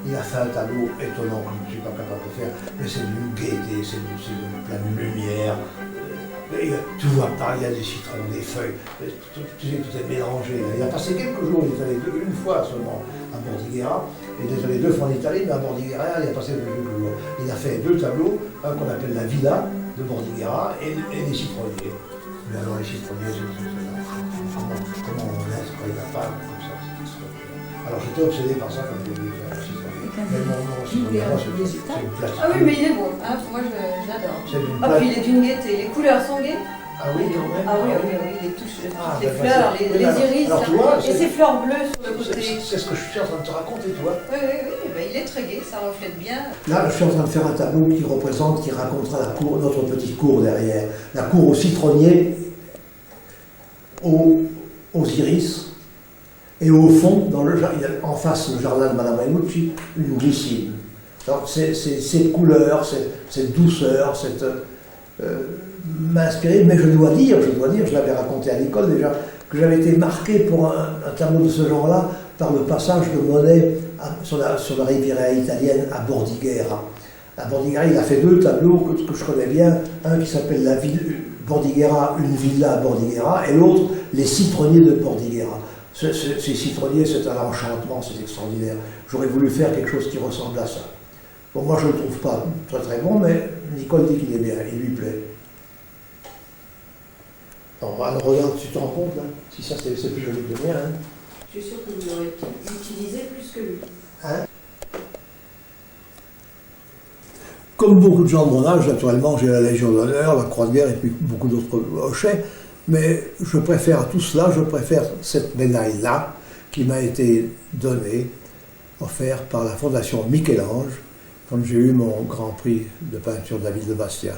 Il a fait un tableau étonnant que je ne suis pas capable de faire, mais c'est d'une gaieté, c'est plein de lumière. Tu vois pas, il y a des citrons, des feuilles, tu sais, tout est mélangé. Il a passé quelques jours, il est allé une fois seulement à Bordighera, il est allé 2 fois en Italie, mais à Bordighera, il a passé quelques jours. Il a fait 2 tableaux, un qu'on appelle la villa de Bordighera et les citronniers. Mais alors les citronniers, comment on laisse quand il n'y a pas comme ça. Alors j'étais obsédé par ça quand je voulais faire un citronnier. Mais mon citronnier, c'est une plastique. Ah oui, mais il est bon, hein, moi j'adore. Ah, puis il est d'une gaieté, les couleurs sont gaies. Ah oui, quand même. Ah oui, les touches, Ah, les ben, fleurs, les iris, alors, tu vois, et ces fleurs bleues sur le côté. C'est ce que je suis en train de te raconter, tu vois. Oui, ben, il est très gai, ça reflète bien. Là, je suis en train de faire un tableau qui racontera la cour, notre petite cour derrière. La cour aux citronniers, aux iris, et au fond, en face du jardin de Madame Renucci, une glycine. Alors, cette couleur, cette douceur, m'a inspiré, mais je dois dire, je l'avais raconté à l'école déjà, que j'avais été marqué pour un tableau de ce genre-là par le passage de Monet sur la Riviera italienne à Bordighera. À Bordighera, il a fait 2 tableaux que je connais bien, un qui s'appelle la ville Bordighera, une villa à Bordighera, et l'autre, les citronniers de Bordighera. Ces citronniers, c'est un enchantement, c'est extraordinaire. J'aurais voulu faire quelque chose qui ressemble à ça. Bon, moi je ne le trouve pas très très bon, mais Nicole dit qu'il est bien, il lui plaît. Alors, regarde, tu te rends compte là? Si ça c'est plus joli que le mien, hein? Je suis sûre que vous l'aurez utilisé plus que lui. Hein? Comme beaucoup de gens de mon âge, naturellement, j'ai la Légion d'honneur, la Croix de guerre et puis beaucoup d'autres hochets, mais je préfère à tout cela, je préfère cette médaille-là qui m'a été donnée, offerte par la Fondation Michel-Ange, quand j'ai eu mon grand prix de peinture de la ville de Bastia.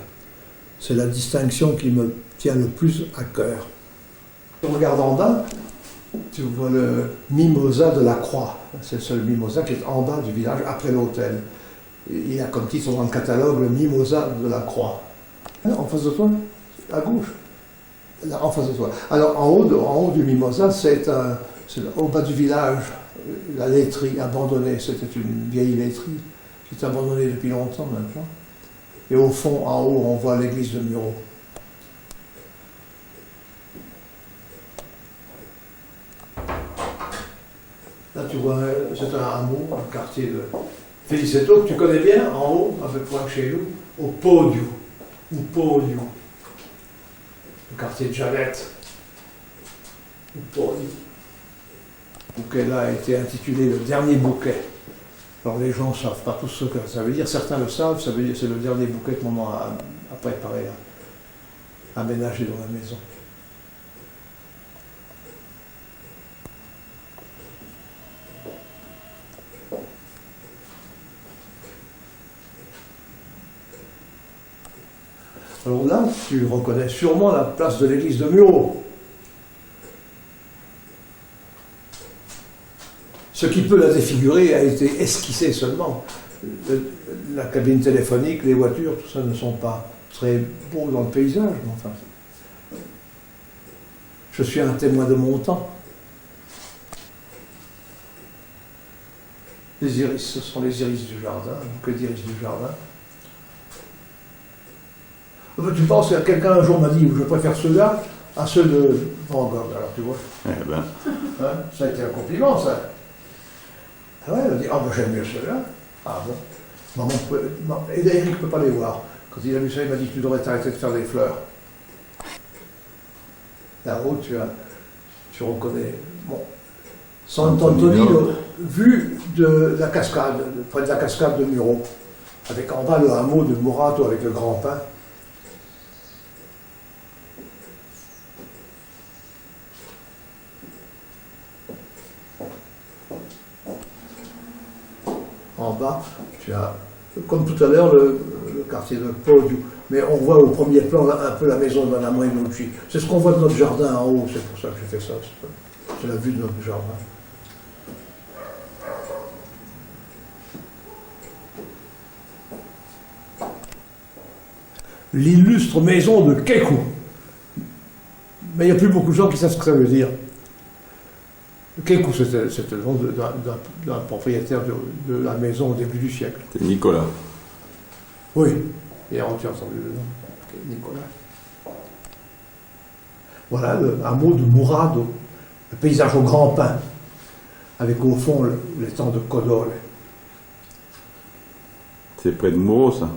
C'est la distinction qui me tient le plus à cœur. Tu regardes en bas, tu vois le mimosa de la Croix. C'est le seul mimosa qui est en bas du village, après l'hôtel. Il a comme titre dans le catalogue le mimosa de la Croix. En face de toi, à gauche. Là, en face de toi. Alors en haut du mimosa, c'est au bas du village, la laiterie abandonnée. C'était une vieille laiterie qui est abandonnée depuis longtemps maintenant. Et au fond, en haut, on voit l'église de Muro. Là, tu vois, c'est un hameau, un quartier de Feliceto, que tu connais bien, en haut, un peu plus loin que chez nous, au Podio, ou Podio, le quartier de Jalette, ou Podio. Le bouquet-là a été intitulé le dernier bouquet. Alors les gens ne savent pas tous ce que ça veut dire, certains le savent, ça veut dire que c'est le dernier bouquet que maman a préparé, a aménagé dans la maison. Alors là, tu reconnais sûrement la place de l'église de Muro. Ce qui peut la défigurer a été esquissé seulement. La cabine téléphonique, les voitures, tout ça ne sont pas très beaux dans le paysage, mais enfin. Je suis un témoin de mon temps. Les iris, ce sont les iris du jardin. Que d'iris du jardin? Tu penses que quelqu'un un jour m'a dit je préfère ceux-là à ceux de Van Gogh, alors tu vois. Eh ben, Hein, ça a été un compliment, ça. Ah ouais, elle a dit, ah ben j'aime mieux ceux-là. Ah bon. Et Eric ne peut pas les voir. Quand il a vu ça, il m'a dit, tu devrais t'arrêter de faire des fleurs. Là-haut, tu reconnais. Bon. Sant'Antonino, vue de la cascade, près de la cascade de Muro, avec en bas le hameau de Murato avec le grand pin. En bas, tu as, comme tout à l'heure, le quartier de Poggio, mais on voit au premier plan un peu la maison de Madame Renucci. C'est ce qu'on voit de notre jardin en haut, c'est pour ça que j'ai fait ça. C'est la vue de notre jardin. L'illustre maison de Keku. Mais il n'y a plus beaucoup de gens qui savent ce que ça veut dire. Keku, c'était le nom d'un propriétaire de la maison au début du siècle. c'est Nicolas. Oui, et tu as entendu le nom, Nicolas. Voilà le hameau de Murado, le paysage au grand pin, avec au fond l'étang de Codole. C'est près de Muro, ça.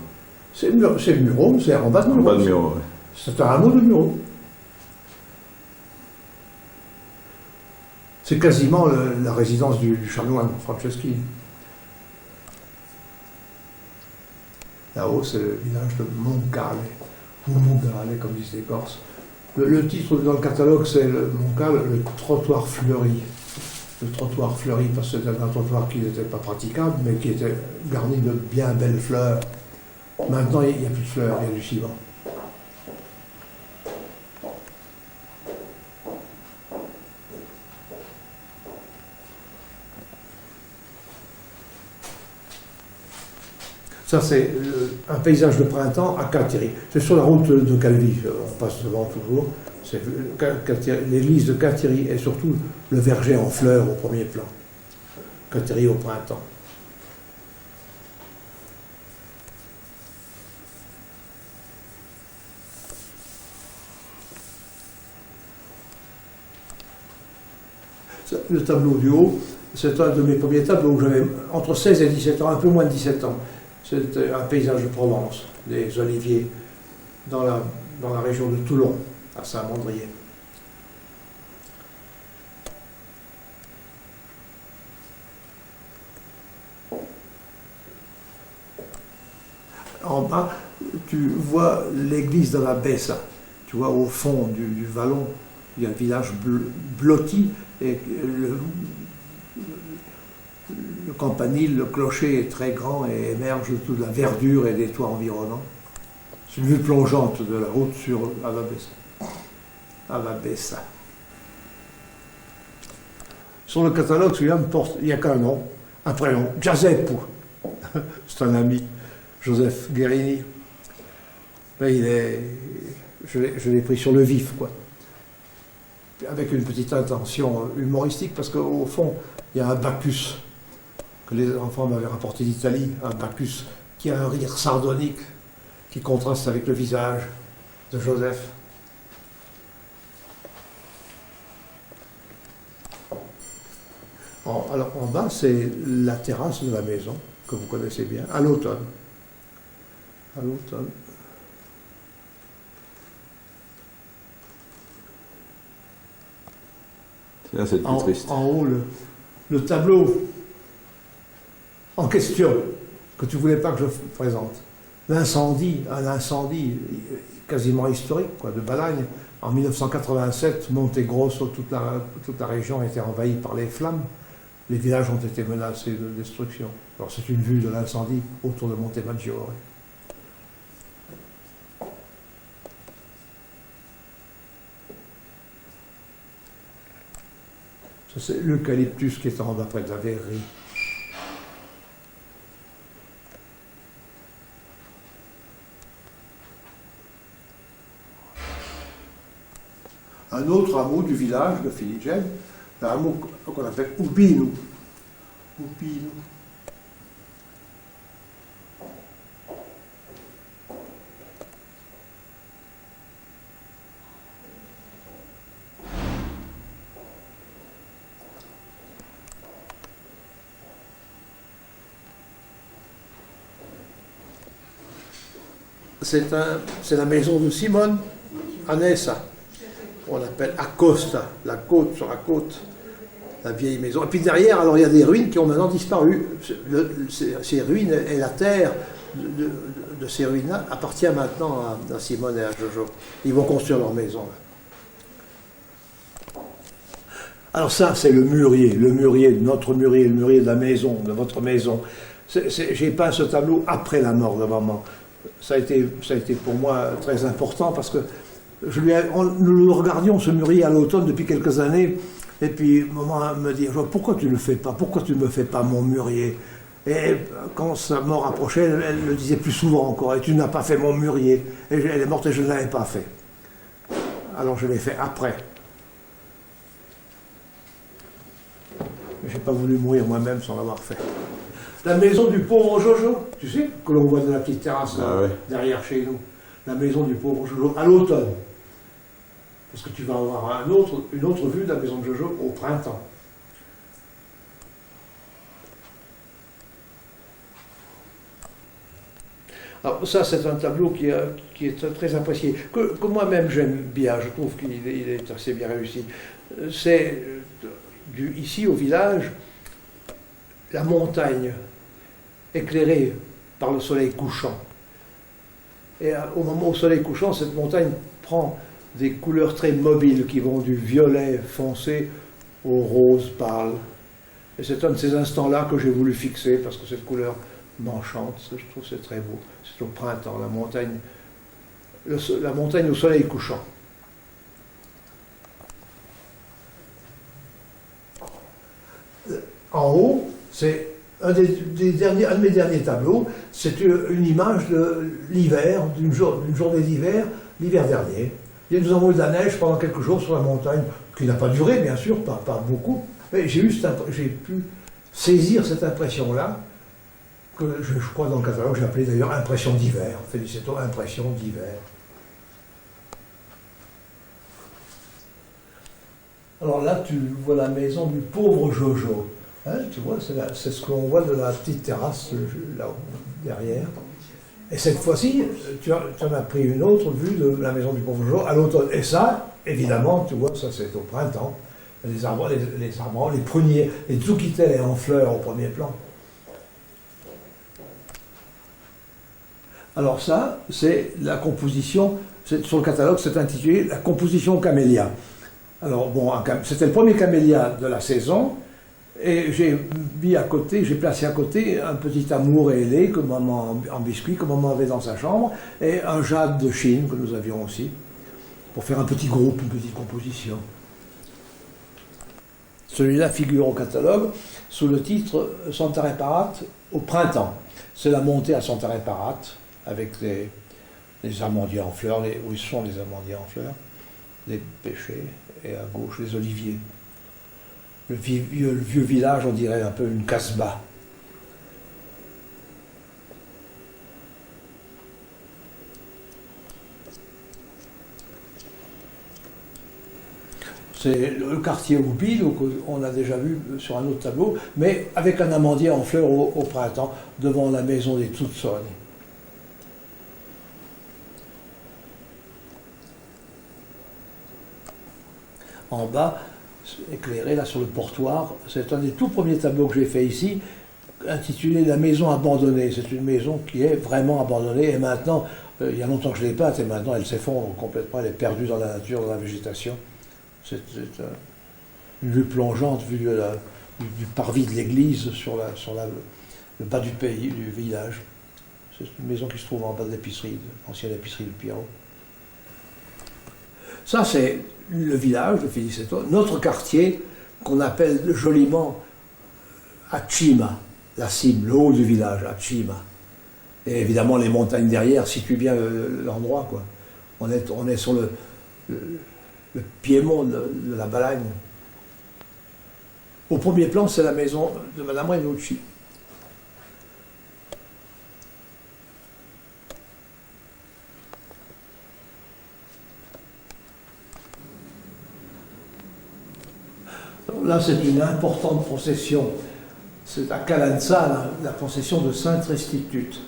C'est Muro, c'est en bas de En Muro. bas de Muro, ouais. C'est un hameau de Muro. C'est quasiment la résidence du chanoine Franceschi. Là-haut, c'est le village de Moncale, ou Moncale, comme disent les Corses. Le titre dans le catalogue, c'est Moncale, le trottoir fleuri. Le trottoir fleuri, parce que c'était un trottoir qui n'était pas praticable, mais qui était garni de bien belles fleurs. Maintenant, il n'y a plus de fleurs, il y a du ciment. Ça, c'est un paysage de printemps à Catiri. C'est sur la route de Calvi, on passe devant toujours. C'est l'église de Catiri et surtout le verger en fleurs au premier plan. Catiri au printemps. Le tableau du haut, c'est un de mes premiers tableaux où j'avais entre 16 et 17 ans, un peu moins de 17 ans. C'est un paysage de Provence, des oliviers, dans la région de Toulon, à Saint-Mandrier. En bas, tu vois l'église de la Bessa. Tu vois au fond du vallon, il y a un village blotti et le campanile, le clocher est très grand et émerge de toute la verdure et des toits environnants. C'est une vue plongeante de la route sur Avabessa. Sur le catalogue, celui-là me porte, il n'y a qu'un nom, un prénom, Giuseppe. C'est un ami, Joseph Guérini. Mais je l'ai pris sur le vif, quoi. Avec une petite intention humoristique, parce qu'au fond, il y a un Bacchus que les enfants m'avaient rapporté d'Italie, un Bacchus qui a un rire sardonique, qui contraste avec le visage de Joseph. Alors en bas, c'est la terrasse de la maison, que vous connaissez bien, à l'automne. À l'automne. Là, c'est le plus triste. En haut, le tableau en question, que tu voulais pas que je présente. L'incendie, un incendie quasiment historique, quoi, de Balagne. En 1987, Montegrosso, toute la région a été envahie par les flammes. Les villages ont été menacés de destruction. Alors c'est une vue de l'incendie autour de Montemaggiore. C'est l'eucalyptus qui est en bas près de la verrerie. Un autre hameau du village de Filigem, un hameau qu'on appelle Ubinu. Ubinu. C'est la maison de Simone Anessa. On l'appelle Acosta, la côte sur la côte, la vieille maison. Et puis derrière, alors il y a des ruines qui ont maintenant disparu. Ces ruines et la terre de ces ruines-là appartient maintenant à Simone et à Jojo. Ils vont construire leur maison. Alors ça, c'est le mûrier, notre mûrier, le mûrier de la maison, de votre maison. J'ai peint ce tableau après la mort de maman. Ça a été pour moi très important parce que nous le regardions, ce mûrier, à l'automne depuis quelques années, et puis maman me dit « Pourquoi tu ne le fais pas? Pourquoi tu ne me fais pas mon mûrier ?» Et quand sa mort approchait, elle le disait plus souvent encore « Et tu n'as pas fait mon mûrier ?» Et elle est morte et je ne l'avais pas fait. Alors je l'ai fait après. Je n'ai pas voulu mourir moi-même sans l'avoir fait. La maison du pauvre Jojo, tu sais, que l'on voit de la petite terrasse derrière chez nous. La maison du pauvre Jojo, à l'automne. Parce que tu vas avoir une autre vue de la maison de Jojo au printemps. Alors ça, c'est un tableau qui est très apprécié, que moi-même j'aime bien, je trouve qu'il est assez bien réussi. C'est ici au village, la montagne éclairée par le soleil couchant. Et au moment au soleil couchant, cette montagne prend des couleurs très mobiles qui vont du violet foncé au rose pâle. Et c'est un de ces instants-là que j'ai voulu fixer parce que cette couleur m'enchante. Je trouve que c'est très beau. C'est au printemps, la montagne au soleil couchant. En haut, c'est un de mes derniers tableaux, c'est une image de l'hiver, d'une journée d'hiver, l'hiver dernier. Et nous avons eu de la neige pendant quelques jours sur la montagne, qui n'a pas duré, bien sûr, pas beaucoup, mais j'ai pu saisir cette impression-là, que je crois dans le catalogue, j'ai appelé d'ailleurs impression d'hiver. Félicitons, impression d'hiver. Alors là, tu vois la maison du pauvre Jojo. Hein, tu vois, c'est ce qu'on voit de la petite terrasse là derrière. Et cette fois-ci, tu en as pris une autre vue de la maison du pauvre Jojo à l'automne. Et ça, évidemment, tu vois, ça c'est au printemps. Les arbres, les pruniers, les tsukitelles en fleurs au premier plan. Alors ça, c'est la composition, sur le catalogue, c'est intitulé la composition camélia. Alors bon, c'était le premier camélia de la saison. Et j'ai placé à côté un petit amour ailé que maman, en biscuit, que maman avait dans sa chambre, et un jade de Chine que nous avions aussi, pour faire un petit groupe, une petite composition. Celui-là figure au catalogue sous le titre Santa Reparat au printemps. C'est la montée à Santa Reparat, avec les amandiers en fleurs, où ils sont les amandiers en fleurs, les pêchers, et à gauche les oliviers. Le vieux village, on dirait un peu une casbah. C'est le quartier Oubi, donc on a déjà vu sur un autre tableau, mais avec un amandier en fleurs au printemps, devant la maison des Tutsoni. En bas, éclairé là sur le portoir, c'est un des tout premiers tableaux que j'ai fait ici, intitulé La maison abandonnée. C'est une maison qui est vraiment abandonnée et maintenant, il y a longtemps que je l'ai peinte et maintenant elle s'effondre complètement, elle est perdue dans la nature, dans la végétation. C'est une vue plongeante, vue du parvis de l'église sur le bas du pays, du village. C'est une maison qui se trouve en bas de l'épicerie, l'ancienne épicerie de Pierrot. Ça, c'est le village de Feliceto, notre quartier qu'on appelle joliment Achima, la cime, le haut du village, Achima. Et évidemment, les montagnes derrière situent bien l'endroit, quoi. On est sur le piémont de la Balagne. Au premier plan, c'est la maison de Madame Renucci. Là, c'est une importante procession. C'est à Calanza, la procession de Sainte Restitute.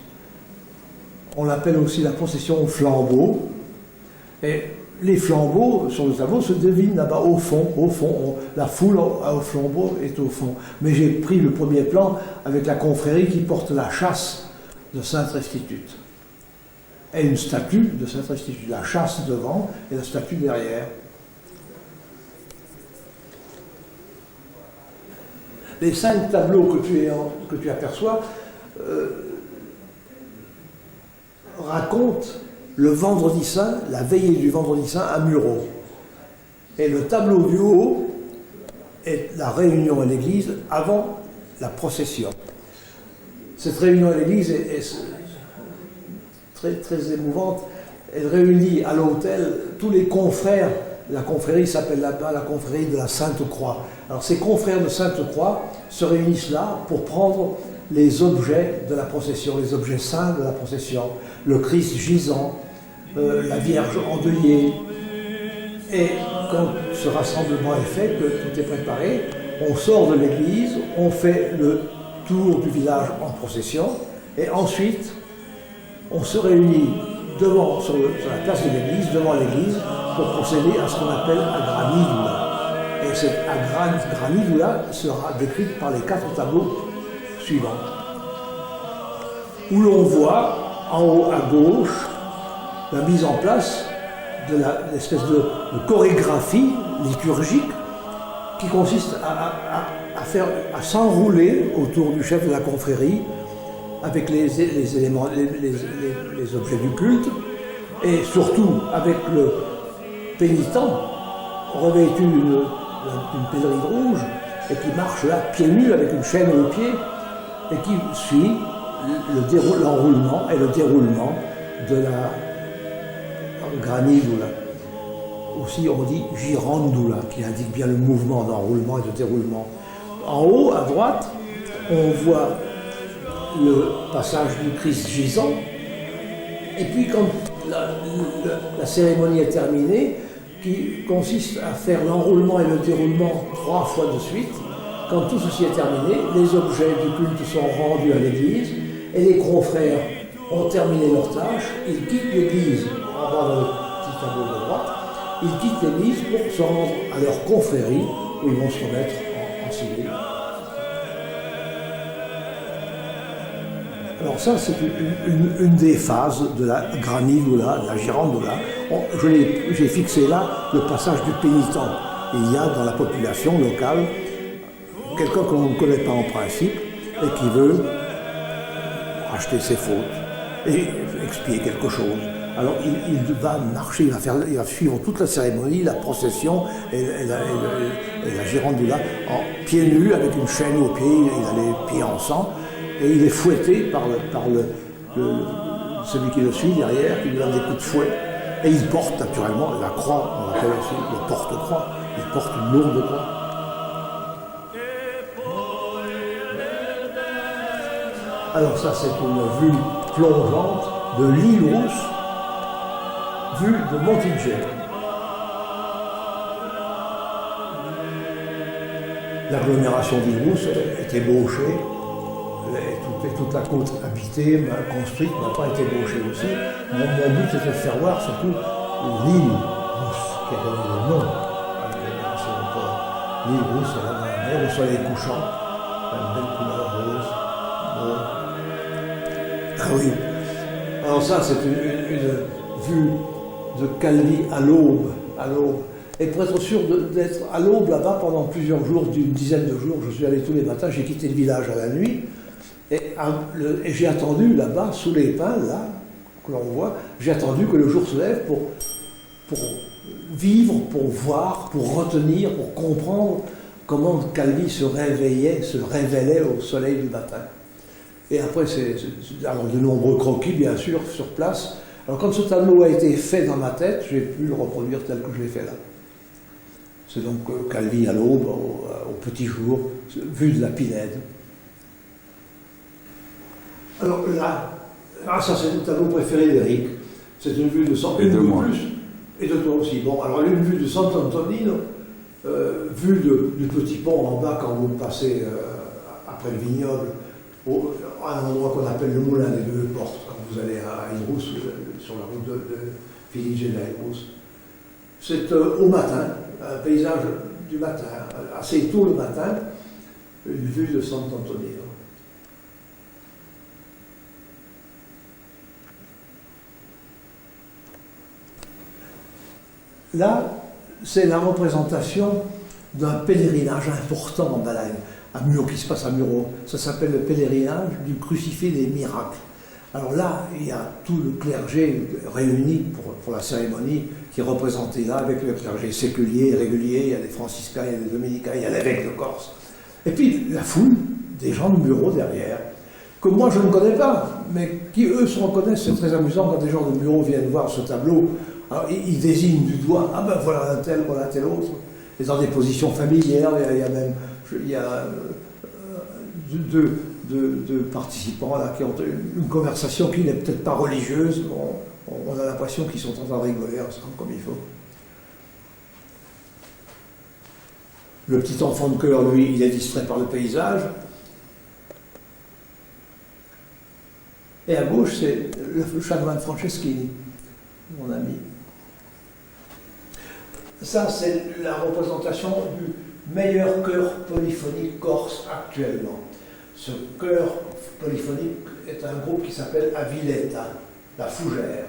On l'appelle aussi la procession aux flambeaux. Et les flambeaux sur le tableau se devinent là-bas au fond. La foule au flambeau est au fond. Mais j'ai pris le premier plan avec la confrérie qui porte la châsse de Sainte Restitute. Et une statue de Sainte Restitute. La châsse devant et la statue derrière. Les 5 tableaux que tu aperçois racontent le vendredi saint, la veillée du vendredi saint à Muro. Et le tableau du haut est la réunion à l'église avant la procession. Cette réunion à l'église est très, très émouvante. Elle réunit à l'autel tous les confrères. La confrérie s'appelle là-bas la confrérie de la Sainte-Croix. Alors ces confrères de Sainte-Croix se réunissent là pour prendre les objets de la procession, les objets saints de la procession, le Christ gisant, la Vierge endeuillée. Et quand ce rassemblement est fait, que tout est préparé, on sort de l'église, on fait le tour du village en procession, et ensuite on se réunit sur la place de l'église, devant l'église, pour procéder à ce qu'on appelle Agranidula. Et cette Agranidula sera décrite par les 4 tableaux suivants. Où l'on voit, en haut à gauche, la mise en place de l'espèce de chorégraphie liturgique qui consiste à s'enrouler autour du chef de la confrérie avec les éléments, les objets du culte, et surtout avec le pénitent revêtu d'une pèlerine rouge et qui marche là pieds nus avec une chaîne aux pieds et qui suit l'enroulement et le déroulement de la granidula. Aussi on dit girandula, qui indique bien le mouvement d'enroulement et de déroulement. En haut à droite, on voit le passage du Christ gisant, et puis quand la cérémonie est terminée, qui consiste à faire l'enroulement et le déroulement 3 fois de suite, quand tout ceci est terminé, les objets du culte sont rendus à l'église, et les confrères ont terminé leur tâche, ils quittent l'église, en bas dans le petit tableau de droite, ils quittent l'église pour se rendre à leur confrérie, où ils vont se remettre en civil. Alors ça, c'est une des phases de la granidula, de la girandula. J'ai fixé là le passage du pénitent. Il y a dans la population locale quelqu'un que l'on ne connaît pas en principe et qui veut racheter ses fautes et expier quelque chose. Alors il va marcher, il va suivre toute la cérémonie, la procession et la girandula en pieds nus avec une chaîne aux pieds, il a les pieds en sang. Et il est fouetté par celui qui le suit derrière, qui lui donne des coups de fouet. Et il porte naturellement la croix, on l'appelle aussi le porte-croix. Il porte une lourde croix. Alors ça, c'est une vue plongeante de l'île Rousse, vue de Monticello. L'agglomération d'île Rousse est ébauchée. Toute la côte habitée, construite, n'a pas été ébauchée aussi. Mon but était de faire voir surtout l'île Rousse, qui a donné le nom à l'agglomération de Port. L'île Rousse, c'est la mer au soleil couchant, une belle couleur rose. Ah oui. Alors ça, c'est une vue de Calvi à l'aube. Et pour être sûr d'être à l'aube là-bas pendant plusieurs jours, d'une dizaine de jours, je suis allé tous les matins, j'ai quitté le village à la nuit. Et j'ai attendu là-bas, sous les pins, là, que l'on voit, j'ai attendu que le jour se lève pour vivre, pour voir, pour retenir, pour comprendre comment Calvi se révélait au soleil du matin. Et après, alors de nombreux croquis, bien sûr, sur place. Alors quand ce tableau a été fait dans ma tête, j'ai pu le reproduire tel que je l'ai fait là. C'est donc Calvi à l'aube, au petit jour, vue de la Pinède. Alors là, ça c'est le tableau préféré d'Éric. C'est une vue de San... Et de moi. Et de toi aussi. Bon, alors une vue de Sant'Antonino, vue du petit pont en bas quand vous passez après le vignoble, à un endroit qu'on appelle le Moulin des Deux Portes, quand vous allez à Hydrous, sur la route de Filigène à Hydrous. C'est au matin, un paysage du matin, assez tôt le matin, une vue de Sant'Antonino. Là, c'est la représentation d'un pèlerinage important en Balagne, qui se passe à Muro. Ça s'appelle le pèlerinage du crucifix des miracles. Alors là, il y a tout le clergé réuni pour la cérémonie qui est représenté là, avec le clergé séculier, régulier, il y a des franciscains, il y a des dominicains, il y a l'évêque de Corse. Et puis la foule, des gens de Muro derrière, que moi je ne connais pas, mais qui eux se reconnaissent. C'est très amusant quand des gens de Muro viennent voir ce tableau. Alors, ils désignent du doigt, ah ben voilà un tel, voilà un tel autre. Et dans des positions familières, il y a même deux participants là, qui ont une conversation qui n'est peut-être pas religieuse. On a l'impression qu'ils sont en train de rigoler ensemble comme il faut. Le petit enfant de cœur, lui, il est distrait par le paysage. Et à gauche, c'est le chanoine Franceschini, mon ami. Ça, c'est la représentation du meilleur chœur polyphonique corse actuellement. Ce chœur polyphonique est un groupe qui s'appelle Aviletta, la Fougère.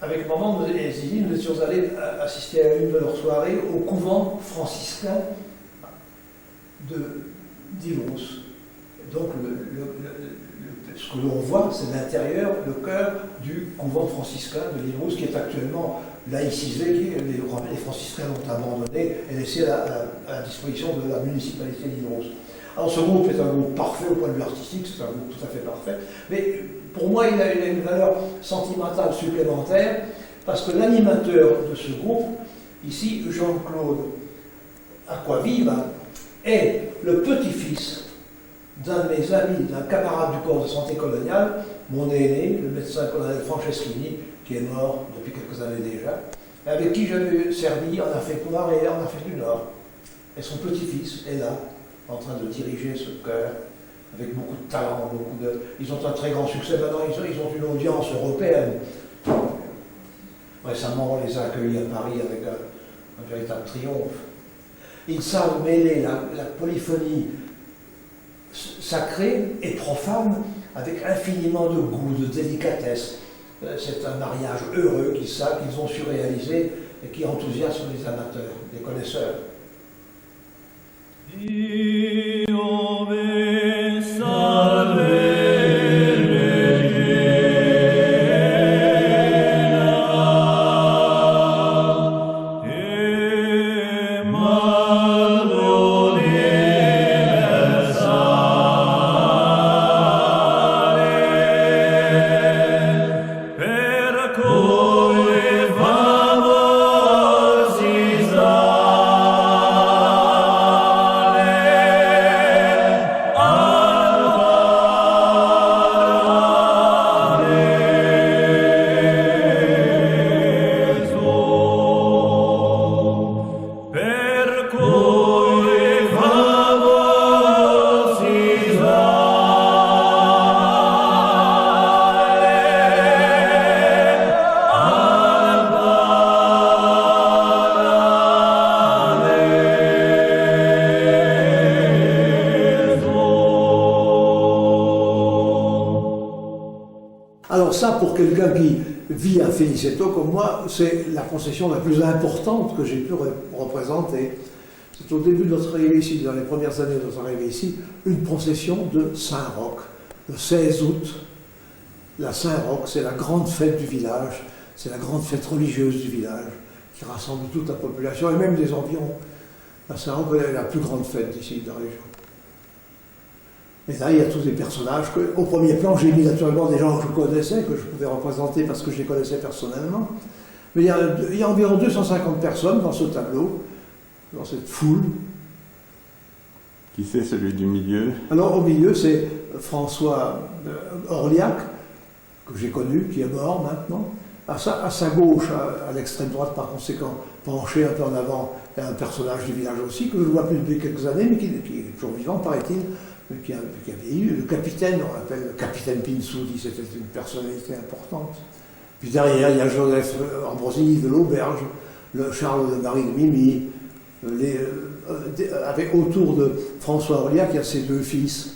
Avec maman et Zizi, nous étions allés assister à une de leurs soirées au couvent franciscain d'Hydrous. Donc, ce que l'on voit, c'est l'intérieur, le cœur du couvent franciscain de l'Hydrous, qui est actuellement laïcisé, les franciscains l'ont abandonné et laissé à la disposition de la municipalité d'Hydrous. Alors ce groupe est un groupe parfait au point de vue artistique, c'est un groupe tout à fait parfait, mais pour moi il a une valeur sentimentale supplémentaire, parce que l'animateur de ce groupe, ici Jean-Claude Acquaviva, est le petit-fils d'un de mes amis, d'un camarade du corps de santé coloniale, mon aîné, le médecin colonel Franceschini, qui est mort depuis quelques années déjà, avec qui j'avais servi en Afrique noire et en Afrique du Nord. Et son petit-fils est là, en train de diriger ce chœur, avec beaucoup de talent, Ils ont un très grand succès maintenant, ils ont une audience européenne. Récemment, on les a accueillis à Paris avec un véritable triomphe. Ils savent mêler la polyphonie sacrée et profane avec infiniment de goût, de délicatesse. C'est un mariage heureux qu'ils ont su réaliser et qui enthousiasme les amateurs, les connaisseurs. Alors ça, pour quelqu'un qui vit à Feliceto comme moi, c'est la procession la plus importante que j'ai pu représenter. C'est au début de notre arrivée ici, dans les premières années de notre arrivée ici, une procession de Saint-Roch, le 16 août. La Saint-Roch, c'est la grande fête du village, c'est la grande fête religieuse du village, qui rassemble toute la population, et même des environs. à Saint-Roch est la plus grande fête ici de la région. Et là, il y a tous des personnages que, au premier plan, j'ai mis naturellement des gens que je connaissais, que je pouvais représenter parce que je les connaissais personnellement. Mais il y a environ 250 personnes dans ce tableau, dans cette foule. Qui c'est celui du milieu? Alors au milieu, c'est François Orliac, que j'ai connu, qui est mort maintenant. À sa gauche, à l'extrême droite par conséquent, penché un peu en avant, il y a un personnage du village aussi, que je ne vois plus depuis quelques années, mais qui est toujours vivant, paraît-il, qui a vieilli. Le capitaine, on l'appelle le capitaine Pinsoudi, c'était une personnalité importante. Puis derrière, il y a Joseph Ambrosini de l'Auberge, le Charles de Marie de Mimi, avec autour de François Orliac, il y a ses deux fils.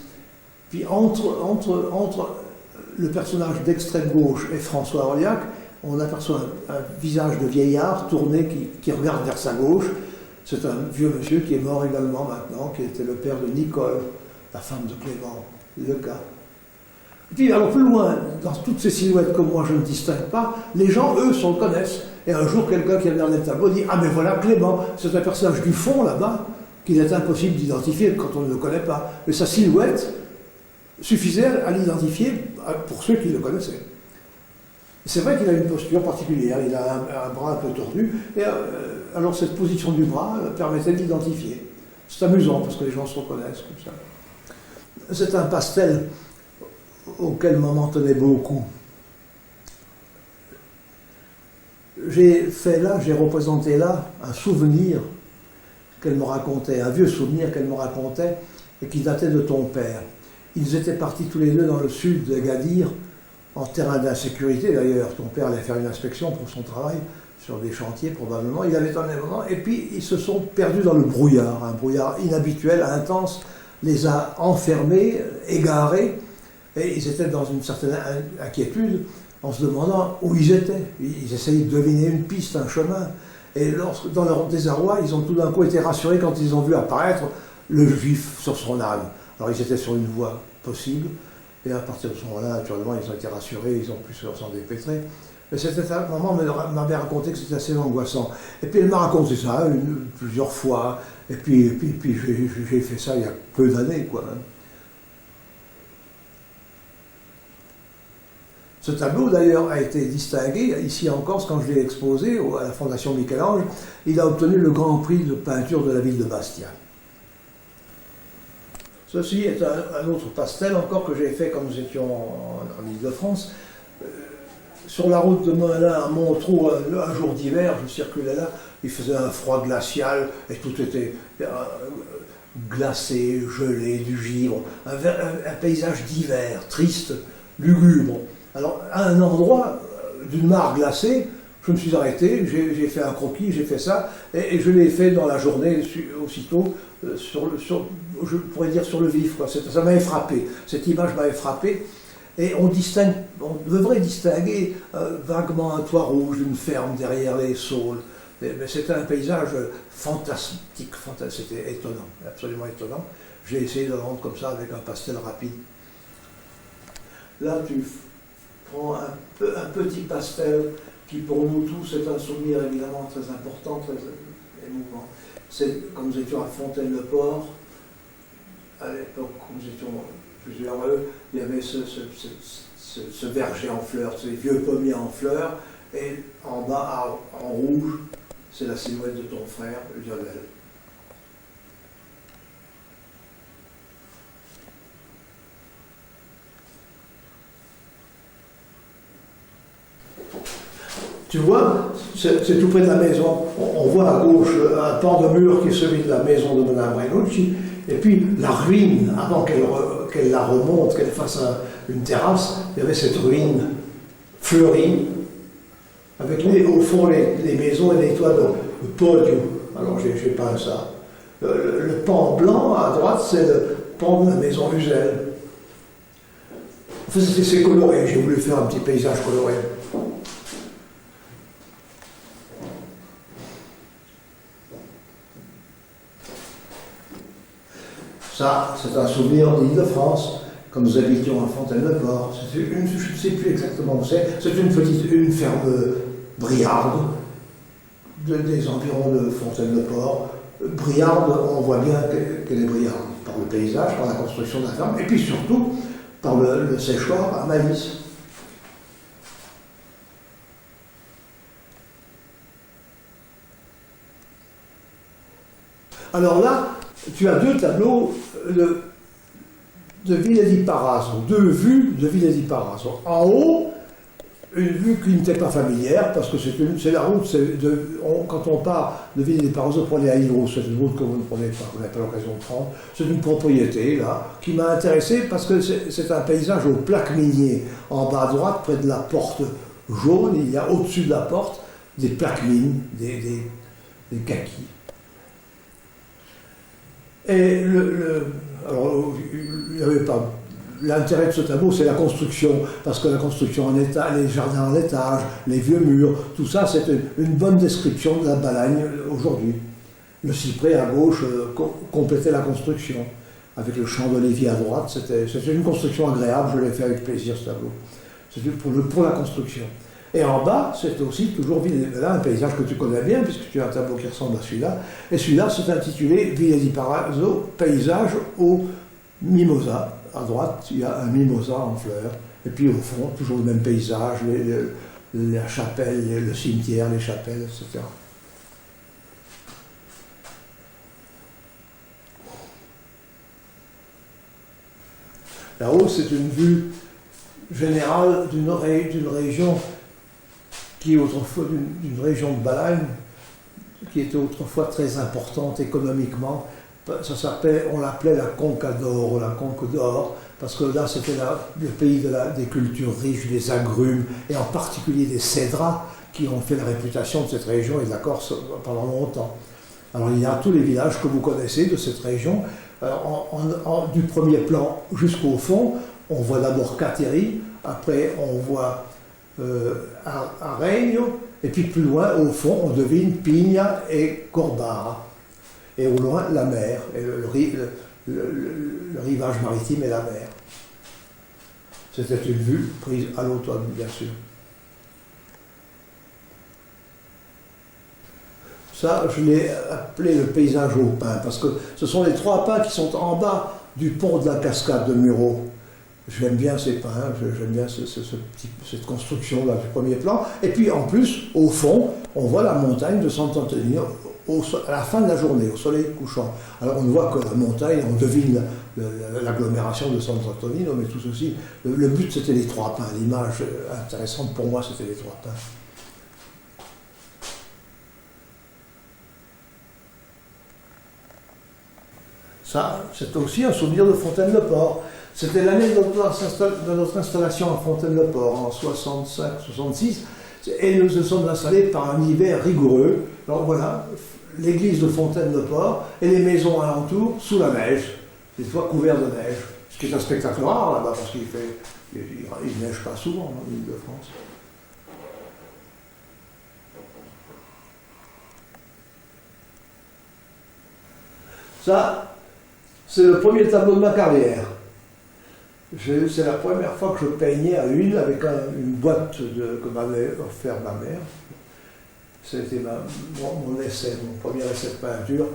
Puis entre le personnage d'extrême gauche et François Orliac, on aperçoit un visage de vieillard tourné qui regarde vers sa gauche. C'est un vieux monsieur qui est mort également maintenant, qui était le père de Nicole, la femme de Clément Leca. Et puis alors plus loin, dans toutes ces silhouettes que moi je ne distingue pas, les gens, eux, se reconnaissent. Et un jour, quelqu'un qui a regardé le tableau dit « Ah mais voilà Clément, c'est un personnage du fond là-bas, qu'il est impossible d'identifier quand on ne le connaît pas. » Mais sa silhouette suffisait à l'identifier pour ceux qui le connaissaient. C'est vrai qu'il a une posture particulière, il a un bras un peu tordu, et alors cette position du bras permettait de l'identifier. C'est amusant parce que les gens se reconnaissent comme ça. C'est un pastel auquel maman tenait beaucoup. J'ai représenté là un souvenir qu'elle me racontait, un vieux souvenir qu'elle me racontait et qui datait de ton père. Ils étaient partis tous les deux dans le sud d'Agadir, en terrain d'insécurité d'ailleurs. Ton père allait faire une inspection pour son travail, sur des chantiers probablement. Il avait un événement, et puis ils se sont perdus dans le brouillard, un brouillard inhabituel, intense, les a enfermés, égarés, et ils étaient dans une certaine inquiétude, en se demandant où ils étaient. Ils essayaient de deviner une piste, un chemin. Et dans leur désarroi, ils ont tout d'un coup été rassurés quand ils ont vu apparaître le juif sur son âne. Alors ils étaient sur une voie possible, et à partir de ce moment-là, naturellement, ils ont été rassurés, ils ont pu s'en dépêtrer. Mais c'était un moment, m'avait raconté que c'était assez angoissant. Et puis elle m'a raconté ça plusieurs fois, et puis j'ai fait ça il y a peu d'années, quoi. Ce tableau, d'ailleurs, a été distingué, ici en Corse, quand je l'ai exposé à la Fondation Michel-Ange, il a obtenu le Grand Prix de peinture de la ville de Bastia. Ceci est un autre pastel encore que j'ai fait quand nous étions en Ile-de-France. Sur la route de Melun à Montreux, un jour d'hiver, je circulais là, il faisait un froid glacial et tout était glacé, gelé, du givre, un paysage d'hiver, triste, lugubre. Alors, à un endroit d'une mare glacée, je me suis arrêté, j'ai fait un croquis, j'ai fait ça, et je l'ai fait dans la journée, aussitôt, je pourrais dire sur le vif, quoi. Ça m'avait frappé, cette image m'avait frappé, et on devrait distinguer vaguement un toit rouge d'une ferme derrière les saules. Mais c'était un paysage fantastique, c'était étonnant, absolument étonnant. J'ai essayé de le rendre comme ça avec un pastel rapide. Là, tu prends un petit pastel qui, pour nous tous, est un souvenir évidemment très important, très émouvant. C'est quand nous étions à Fontaine-le-Port, à l'époque où nous étions plusieurs, il y avait ce verger en fleurs, ces vieux pommiers en fleurs, et en bas, en rouge, c'est la silhouette de ton frère, Lionel. Tu vois, c'est tout près de la maison. On voit à gauche un pan de mur qui est celui de la maison de Mme Renucci, et puis la ruine, avant qu'elle la remonte, qu'elle fasse une terrasse, il y avait cette ruine fleurie, avec au fond les maisons et les toits de podium. Alors j'ai peint ça. Le pan blanc à droite, c'est le pan de la maison Usel. Enfin, c'est coloré, j'ai voulu faire un petit paysage coloré. Ça, c'est un souvenir d'Île-de-France, quand nous habitions à Fontaine-le-Port. Je ne sais plus exactement où c'est. C'est une ferme briarde des environs de Fontaine-le-Port, Briarde, on voit bien qu'elle est briarde, par le paysage, par la construction de la ferme, et puis surtout par le séchoir à maïs. Alors là, tu as deux tableaux de Villa di Parazzo, deux vues de Villa di Parazzo. En haut, une vue qui n'était pas familière, parce que c'est la route, quand on part de Villa di Parazzo pour aller à Hydro, c'est une route que vous ne prenez pas, vous n'avez pas l'occasion de prendre, c'est une propriété, là, qui m'a intéressé parce que c'est un paysage aux plaques miniers. En bas à droite, près de la porte jaune, il y a au-dessus de la porte des plaques mines, des kakis. Et alors, il n'y avait pas. L'intérêt de ce tableau, c'est la construction, parce que la construction en étage, les jardins en étage, les vieux murs, tout ça, c'est une bonne description de la Balagne aujourd'hui. Le cyprès à gauche complétait la construction, avec le champ d'olivier à droite. C'était une construction agréable, je l'ai fait avec plaisir ce tableau. C'était pour la construction. Et en bas, c'est aussi toujours là, un paysage que tu connais bien, puisque tu as un tableau qui ressemble à celui-là. Et celui-là, c'est intitulé Villa di Parazzo, paysage au mimosa. À droite, il y a un mimosa en fleurs. Et puis au fond, toujours le même paysage, la chapelle, le cimetière, les chapelles, etc. Là-haut, c'est une vue générale d'une région qui autrefois, d'une région de Balagne, qui était autrefois très importante économiquement. On l'appelait la Conca d'Or, la Conque d'Or, parce que là c'était le pays des cultures riches, des agrumes, et en particulier des cédras, qui ont fait la réputation de cette région et de la Corse pendant longtemps. Alors il y a tous les villages que vous connaissez de cette région. Alors, du premier plan jusqu'au fond, on voit d'abord Cateri, après on voit Aregno, et puis plus loin, au fond, on devine Pigna et Corbara. Et au loin, la mer, et le rivage maritime et la mer. C'était une vue prise à l'automne, bien sûr. Ça, je l'ai appelé le paysage au pin, parce que ce sont les trois pins qui sont en bas du pont de la cascade de Muro. J'aime bien ces pins, j'aime bien cette construction-là du premier plan. Et puis en plus, au fond, on voit la montagne de Sant'Antonino à la fin de la journée, au soleil couchant. Alors on voit que la montagne, on devine l'agglomération de Sant'Antonino, mais tout ceci, le but c'était les trois pins. L'image intéressante pour moi, c'était les trois pins. Ça, c'est aussi un souvenir de Fontaine-le-Port. C'était l'année de notre installation à Fontaine-le-Port, en 65-66, et nous nous sommes installés par un hiver rigoureux. Alors voilà, l'église de Fontaine-le-Port et les maisons alentours sous la neige, des toits couverts de neige, ce qui est un spectacle rare là-bas, parce qu'il ne neige pas souvent en Île-de-France. Ça, c'est le premier tableau de ma carrière. C'est la première fois que je peignais à l'huile avec une boîte que m'avait offert ma mère. C'était mon essai, mon premier essai de peinture.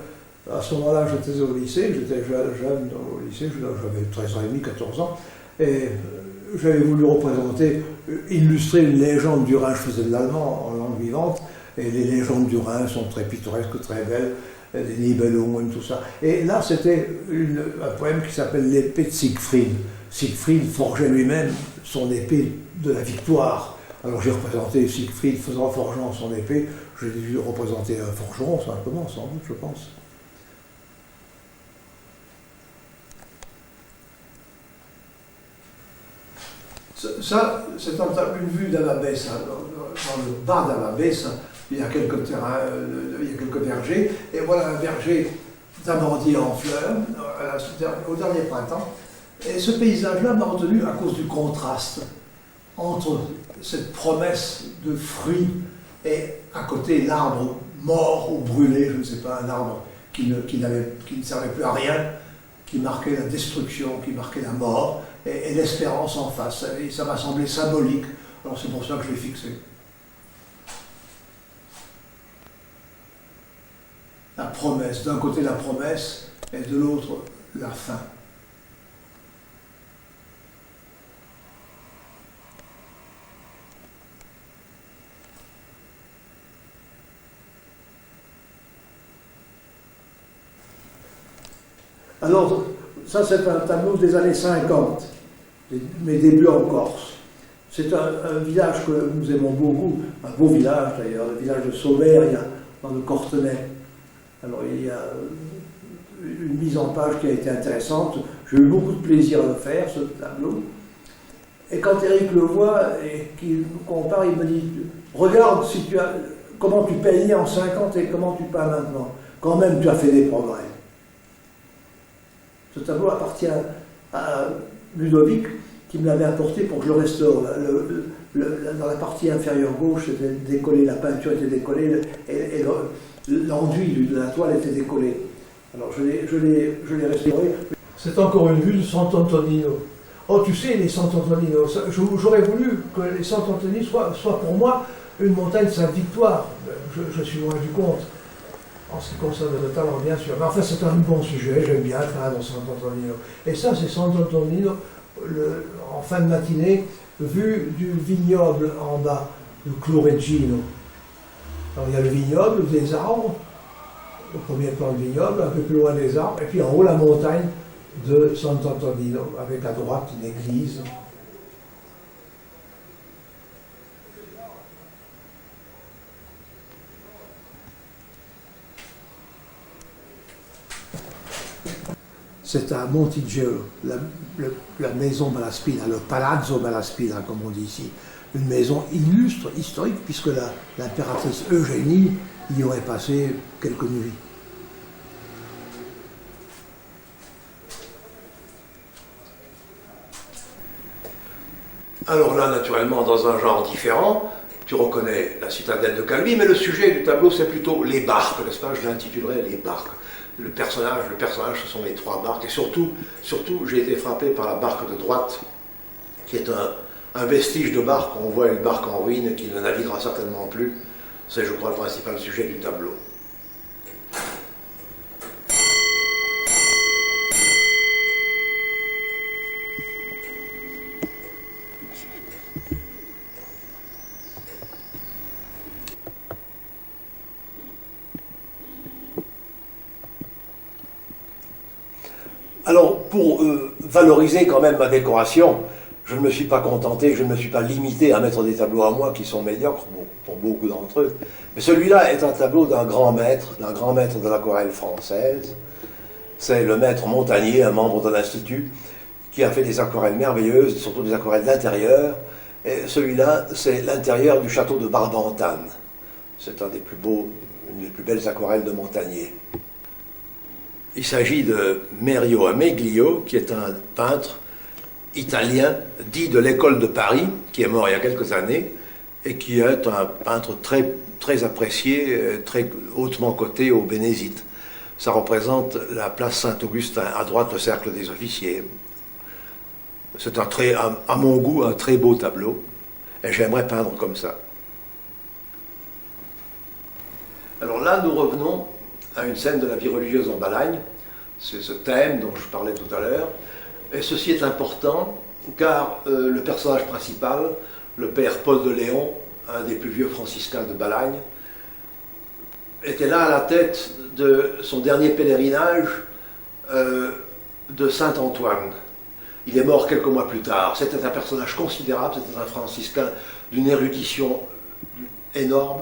À ce moment-là, j'étais au lycée, j'étais jeune au lycée, j'avais 13 ans et demi, 14 ans, et j'avais voulu représenter, illustrer une légende du Rhin. Je faisais de l'allemand en langue vivante, et les légendes du Rhin sont très pittoresques, très belles. Les Nibelungen, tout ça. Et là, c'était un poème qui s'appelle l'épée de Siegfried. Siegfried forgeait lui-même son épée de la victoire. Alors j'ai représenté Siegfried forgeant son épée. J'ai dû représenter un forgeron, simplement, sans doute, je pense. Ça, c'est une vue d'Alabessa, dans le bas d'Alabessa. Il y a quelques terrains, il y a quelques vergers, et voilà un verger d'amandiers en fleurs au dernier printemps. Et ce paysage-là m'a retenu à cause du contraste entre cette promesse de fruits et à côté l'arbre mort ou brûlé, je ne sais pas, un arbre qui ne servait plus à rien, qui marquait la destruction, qui marquait la mort, et l'espérance en face. Et ça m'a semblé symbolique, alors c'est pour ça que je l'ai fixé. promesse. D'un côté la promesse et de l'autre la fin. Alors, ça c'est un tableau des années 50, mes débuts en Corse. C'est un village que nous aimons beaucoup, un beau village d'ailleurs, le village de Sauvergne, dans le Cortenay. Alors il y a une mise en page qui a été intéressante. J'ai eu beaucoup de plaisir à le faire, ce tableau. Et quand Eric le voit et qu'il compare, il me dit « Regarde si comment tu peignais en 50 et comment tu peins maintenant. Quand même, tu as fait des progrès. » Ce tableau appartient à Ludovic, qui me l'avait apporté pour que je le restaure. Dans la partie inférieure gauche, c'était décollé, la peinture était décollée et l'enduit de la toile était décollé. Alors je l'ai restauré. C'est encore une vue de Sant'Antonino. Oh, tu sais, les Sant'Antonino, j'aurais voulu que les Sant'Antonino soient pour moi une montagne Sainte-Victoire. Je suis loin du compte. En ce qui concerne le talent, bien sûr. Mais enfin, c'est un bon sujet, j'aime bien peindre Sant'Antonino. Et ça, c'est Sant'Antonino en fin de matinée, vue du vignoble en bas, du Clos Regino. Alors, il y a le vignoble, des arbres, au premier plan du vignoble, un peu plus loin des arbres, et puis en haut, la montagne de Sant'Antonino, avec à droite une église. C'est à Monticello, la maison Malaspina, le Palazzo Malaspina, comme on dit ici. Une maison illustre, historique, puisque l'impératrice Eugénie y aurait passé quelques nuits. Alors là, naturellement, dans un genre différent, tu reconnais la citadelle de Calvi, mais le sujet du tableau, c'est plutôt les barques, n'est-ce pas? Je l'intitulerai les barques. Le personnage, ce sont les trois barques, et surtout, j'ai été frappé par la barque de droite, qui est un vestige de barque. On voit une barque en ruine qui ne naviguera certainement plus. C'est, je crois, le principal sujet du tableau. Alors, pour valoriser quand même ma décoration, je ne me suis pas contenté, je ne me suis pas limité à mettre des tableaux à moi qui sont médiocres pour beaucoup d'entre eux. Mais celui-là est un tableau d'un grand maître de l'aquarelle française. C'est le maître Montagnier, un membre de l'Institut, qui a fait des aquarelles merveilleuses, surtout des aquarelles d'intérieur. Et celui-là, c'est l'intérieur du château de Barbentane. C'est une des plus belles aquarelles de Montagnier. Il s'agit de Merio Ameglio, qui est un peintre italien, dit de l'école de Paris, qui est mort il y a quelques années, et qui est un peintre très, très apprécié, très hautement coté au Bénézite. Ça représente la place Saint-Augustin, à droite le cercle des officiers. C'est à mon goût, un très beau tableau, et j'aimerais peindre comme ça. Alors là, nous revenons à une scène de la vie religieuse en Balagne. C'est ce thème dont je parlais tout à l'heure. Et ceci est important, car le personnage principal, le père Paul de Léon, un des plus vieux franciscains de Balagne, était là à la tête de son dernier pèlerinage de Saint-Antoine. Il est mort quelques mois plus tard. C'était un personnage considérable, c'était un franciscain d'une érudition énorme,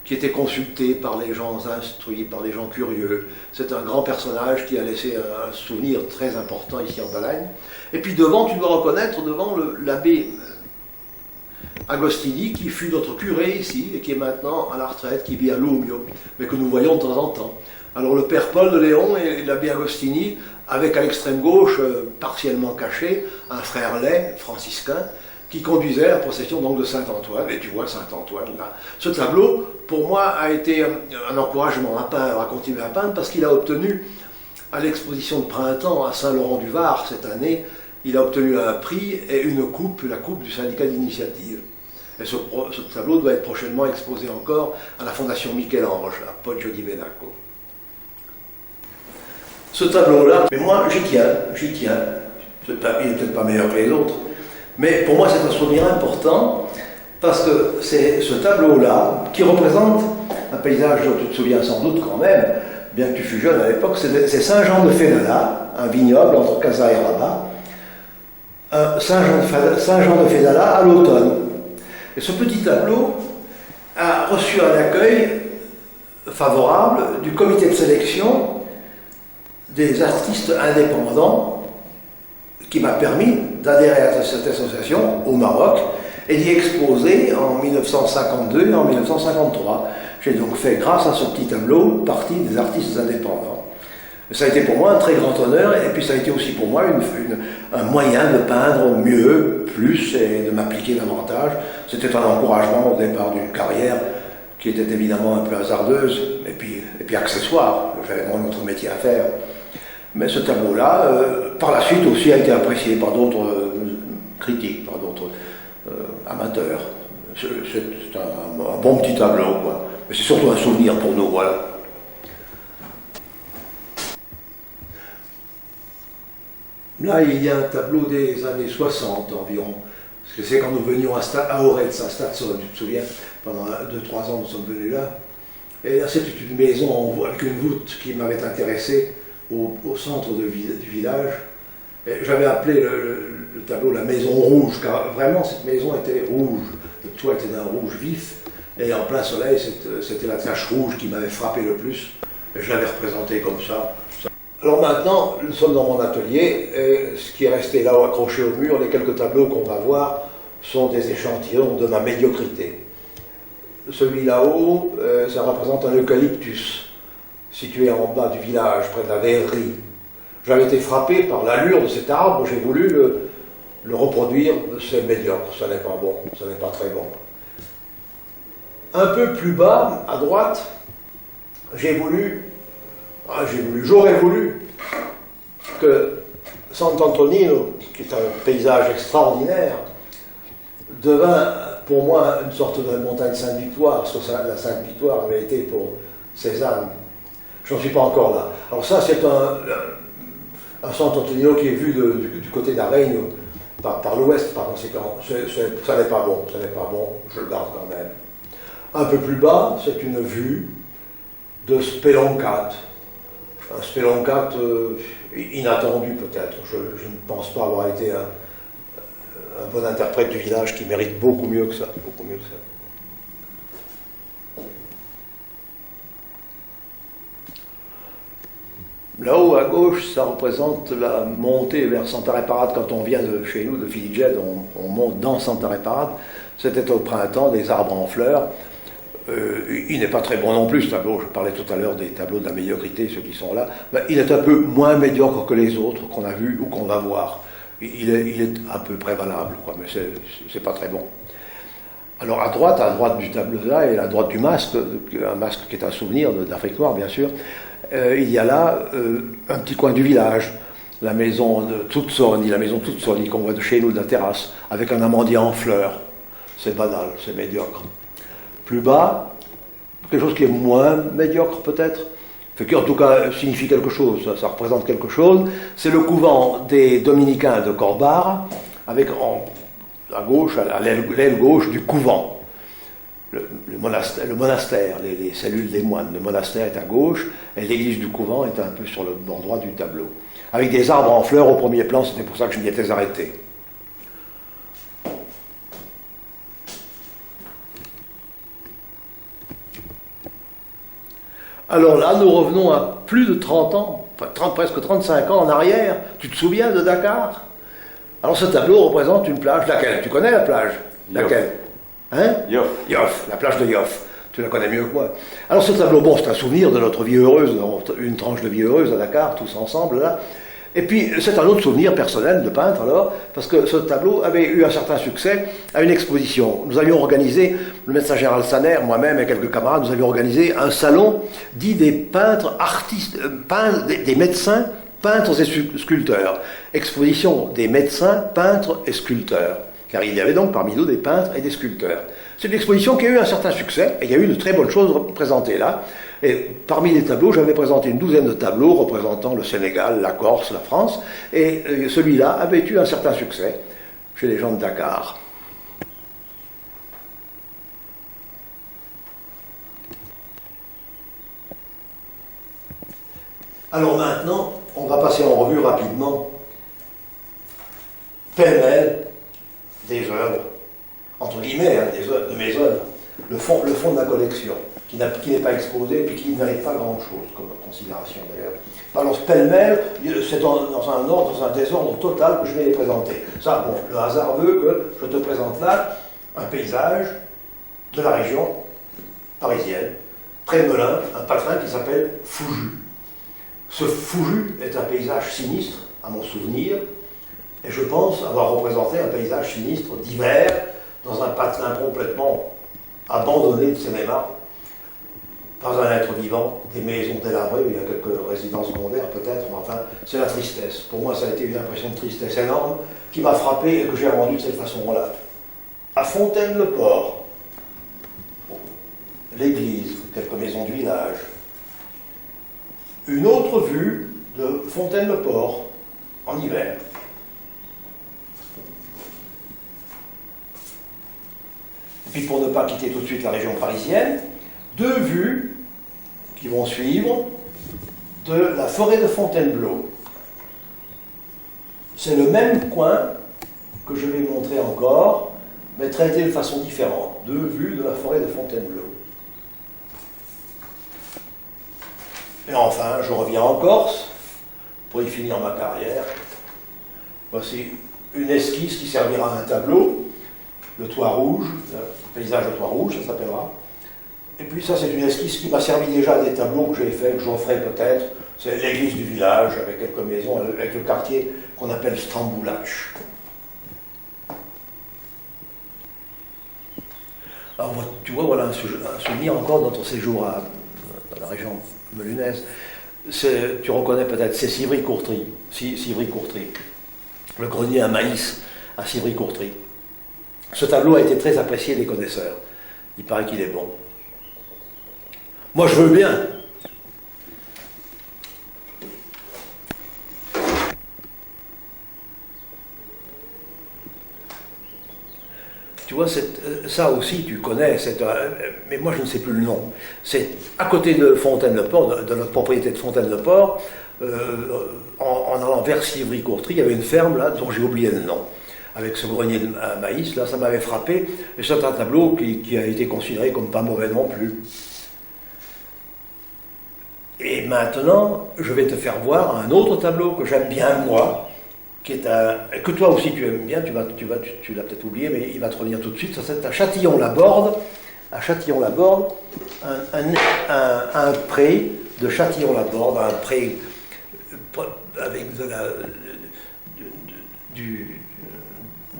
qui était consulté par les gens instruits, par les gens curieux. C'est un grand personnage qui a laissé un souvenir très important ici en Balagne. Et puis devant, tu dois reconnaître, devant l'abbé Agostini, qui fut notre curé ici, et qui est maintenant à la retraite, qui vit à Lumio, mais que nous voyons de temps en temps. Alors le père Paul de Léon et l'abbé Agostini, avec à l'extrême gauche, partiellement caché, un frère laid, franciscain, qui conduisait la procession donc de Saint-Antoine, et tu vois Saint-Antoine là. Ce tableau, pour moi, a été un encouragement à peindre, à continuer à peindre, parce qu'il a obtenu, à l'exposition de printemps à Saint-Laurent-du-Var cette année, il a obtenu un prix et une coupe, la coupe du syndicat d'initiative. Et ce tableau doit être prochainement exposé encore à la Fondation Michel-Ange, à Poggio di Venaco. Ce tableau-là, mais moi j'y tiens. Il n'est peut-être pas meilleur que les autres, mais pour moi c'est un souvenir important parce que c'est ce tableau-là qui représente un paysage dont tu te souviens sans doute quand même, bien que tu fus jeune à l'époque, c'est Saint-Jean-de-Fédala, un vignoble entre Casa et Rabat. Saint-Jean-de-Fédala à l'automne. Et ce petit tableau a reçu un accueil favorable du comité de sélection des artistes indépendants qui m'a permis d'adhérer à cette association au Maroc et d'y exposer en 1952 et en 1953. J'ai donc fait, grâce à ce petit tableau, partie des artistes indépendants. Ça a été pour moi un très grand honneur et puis ça a été aussi pour moi un moyen de peindre mieux, plus et de m'appliquer davantage. C'était un encouragement au départ d'une carrière qui était évidemment un peu hasardeuse et puis accessoire. J'avais mon autre métier à faire. Mais ce tableau-là, par la suite aussi, a été apprécié par d'autres critiques, par d'autres amateurs. C'est un bon petit tableau, quoi. Mais c'est surtout un souvenir pour nous, voilà. Là, il y a un tableau des années 60 environ. Parce que c'est quand nous venions à Oretz, à Stadson, tu te souviens, pendant 2-3 ans, nous sommes venus là. Et là, c'était une maison avec une voûte qui m'avait intéressé au centre du village. J'avais appelé le tableau la maison rouge, car vraiment cette maison était rouge. Le toit était d'un rouge vif, et en plein soleil, c'était la tache rouge qui m'avait frappé le plus. Et je l'avais représenté comme ça. Alors maintenant, nous sommes dans mon atelier, et ce qui est resté là accroché au mur, les quelques tableaux qu'on va voir, sont des échantillons de ma médiocrité. Celui là-haut, ça représente un eucalyptus, situé en bas du village, près de la verrerie. J'avais été frappé par l'allure de cet arbre, j'ai voulu le reproduire, c'est médiocre, ça n'est pas bon, ça n'est pas très bon. Un peu plus bas, à droite, j'aurais voulu que Sant'Antonino, qui est un paysage extraordinaire, devint pour moi une sorte de montagne Sainte-Victoire, parce que la Sainte-Victoire avait été pour Cézanne. Je n'en suis pas encore là. Alors ça, c'est un Sant'Antonino qui est vu du côté d'Aregno, par l'ouest par conséquent. Ça n'est pas bon, je le garde quand même. Un peu plus bas, c'est une vue de Speloncat. Un Speloncat inattendu peut-être. Je ne pense pas avoir été un bon interprète du village qui mérite beaucoup mieux que ça. Beaucoup mieux que ça. Là-haut à gauche, ça représente la montée vers Santa Reparata. Quand on vient de chez nous, de Filiged, on monte dans Santa Reparata. C'était au printemps, des arbres en fleurs. Il n'est pas très bon non plus ce tableau. Je parlais tout à l'heure des tableaux de la médiocrité, ceux qui sont là. Ben, il est un peu moins médiocre que les autres qu'on a vus ou qu'on va voir. Il est à peu près valable, quoi, mais c'est pas très bon. Alors à droite du tableau là, et à droite du masque, un masque qui est un souvenir d'Afrique noire, bien sûr, il y a là un petit coin du village, la maison Tuzzoni qu'on voit de chez nous, de la terrasse, avec un amandier en fleurs. C'est banal, c'est médiocre. Plus bas, quelque chose qui est moins médiocre peut-être, qui en tout cas signifie quelque chose, ça représente quelque chose, c'est le couvent des Dominicains de Corbar, avec à gauche, à l'aile gauche du couvent. Le monastère, les cellules des moines. Le monastère est à gauche et l'église du couvent est un peu sur le bord droit du tableau. Avec des arbres en fleurs au premier plan, c'était pour ça que je m'y étais arrêté. Alors là, nous revenons à plus de 30 ans, presque 35 ans en arrière. Tu te souviens de Dakar? Alors ce tableau représente une plage, laquelle? Tu connais la plage? Laquelle? Hein? Yoff, la plage de Yoff. Tu la connais mieux que moi. Alors ce tableau, bon, c'est un souvenir de notre vie heureuse, une tranche de vie heureuse à Dakar, tous ensemble là. Et puis c'est un autre souvenir personnel de peintre alors, parce que ce tableau avait eu un certain succès à une exposition. Nous avions organisé, le médecin général Saner, moi-même et quelques camarades, nous avions organisé un salon dit des peintres artistes, des médecins, peintres et sculpteurs. Exposition des médecins, peintres et sculpteurs. car il y avait donc parmi nous des peintres et des sculpteurs. C'est une exposition qui a eu un certain succès, et il y a eu de très bonnes choses représentées là. Et parmi les tableaux, j'avais présenté une douzaine de tableaux représentant le Sénégal, la Corse, la France, et celui-là avait eu un certain succès chez les gens de Dakar. Alors maintenant, on va passer en revue rapidement, pêle-mêle, des œuvres, entre guillemets, hein, de mes œuvres, le fond de la collection, qui n'est pas exposé et qui ne mérite pas grand-chose comme considération d'ailleurs. Alors pêle-mêle, c'est dans un désordre total que je vais les présenter. Ça, bon, le hasard veut que je te présente là un paysage de la région parisienne, près de Melun, un patelin qui s'appelle Fouju. Ce Fouju est un paysage sinistre, à mon souvenir, et je pense avoir représenté un paysage sinistre d'hiver, dans un patelin complètement abandonné de cinéma, pas un être vivant, des maisons délabrées, il y a quelques résidences secondaires peut-être, mais enfin, c'est la tristesse. Pour moi, ça a été une impression de tristesse énorme qui m'a frappé et que j'ai rendu de cette façon-là. À Fontaine-le-Port, l'église, quelques maisons du village. Une autre vue de Fontaine-le-Port en hiver. Et puis pour ne pas quitter tout de suite la région parisienne, deux vues qui vont suivre de la forêt de Fontainebleau. C'est le même coin que je vais montrer encore, mais traité de façon différente. Deux vues de la forêt de Fontainebleau. Et enfin, je reviens en Corse pour y finir ma carrière. Voici une esquisse qui servira à un tableau, le toit rouge, le paysage de toit rouge, ça s'appellera. Et puis ça, c'est une esquisse qui m'a servi déjà à des tableaux que j'ai faits, que j'en ferai peut-être. C'est l'église du village, avec quelques maisons, avec le quartier qu'on appelle Stamboulac. Alors, tu vois, voilà un souvenir encore de notre séjour dans la région melunaise. Tu reconnais peut-être, c'est Civry-Courtry. Civry-Courtry. Le grenier à maïs à Civry-Courtry. Ce tableau a été très apprécié des connaisseurs. Il paraît qu'il est bon. Moi, je veux bien. Tu vois, ça aussi, tu connais, mais moi, je ne sais plus le nom. C'est à côté de Fontaine-le-Port, de notre propriété de Fontaine-le-Port, en allant vers Civry-Courtry, il y avait une ferme, là, dont j'ai oublié le nom. Avec ce grenier à maïs, là, ça m'avait frappé. Et c'est un tableau qui a été considéré comme pas mauvais non plus. Et maintenant, je vais te faire voir un autre tableau que j'aime bien, moi, qui est que toi aussi tu aimes bien, tu l'as peut-être oublié, mais il va te revenir tout de suite. Ça, c'est à Châtillon-la-Borde, un pré de Châtillon-la-Borde, un pré avec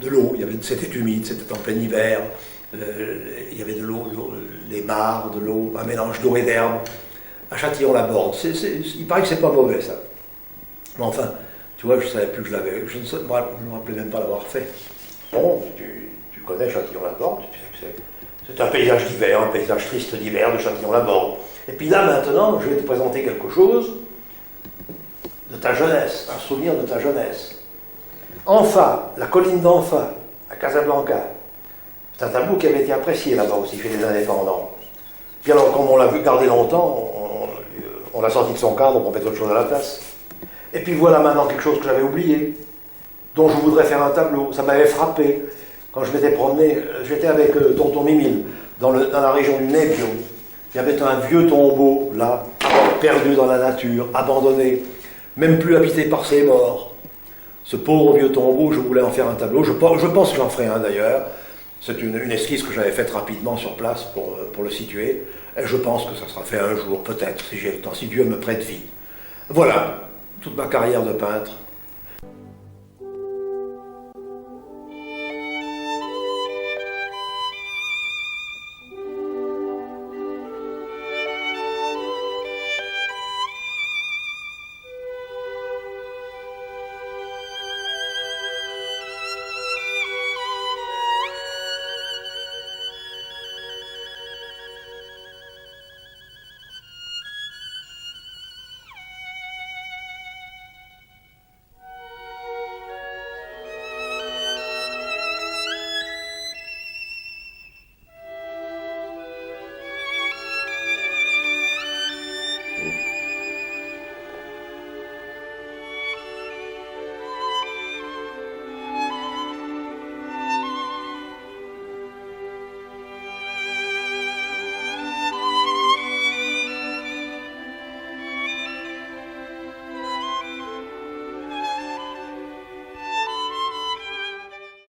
de l'eau. C'était humide, c'était en plein hiver. Il y avait de l'eau, des mares, de l'eau, un mélange d'eau et d'herbe. À Châtillon-la-Borde. Il paraît que c'est pas mauvais, ça. Mais enfin, tu vois, je ne savais plus que je l'avais. Je ne me rappelais même pas l'avoir fait. Bon, tu connais Châtillon-la-Borde. C'est un paysage d'hiver, un paysage triste d'hiver de Châtillon-la-Borde. Et puis là, maintenant, je vais te présenter quelque chose de ta jeunesse, un souvenir de ta jeunesse. Enfa, la colline d'Enfa, à Casablanca. C'est un tableau qui avait été apprécié là-bas aussi, chez les indépendants. Puis alors, comme on l'a vu garder longtemps, on l'a sorti de son cadre pour mettre autre chose à la place. Et puis voilà maintenant quelque chose que j'avais oublié, dont je voudrais faire un tableau. Ça m'avait frappé. Quand je m'étais promené, j'étais avec tonton Mimile, dans la région du Nebbio. Il y avait un vieux tombeau, là, perdu dans la nature, abandonné, même plus habité par ses morts. Ce pauvre vieux tombeau, je voulais en faire un tableau. Je pense que j'en ferai un d'ailleurs. C'est une esquisse que j'avais faite rapidement sur place pour le situer. Et je pense que ça sera fait un jour, peut-être, si j'ai le temps, si Dieu me prête vie. Voilà, toute ma carrière de peintre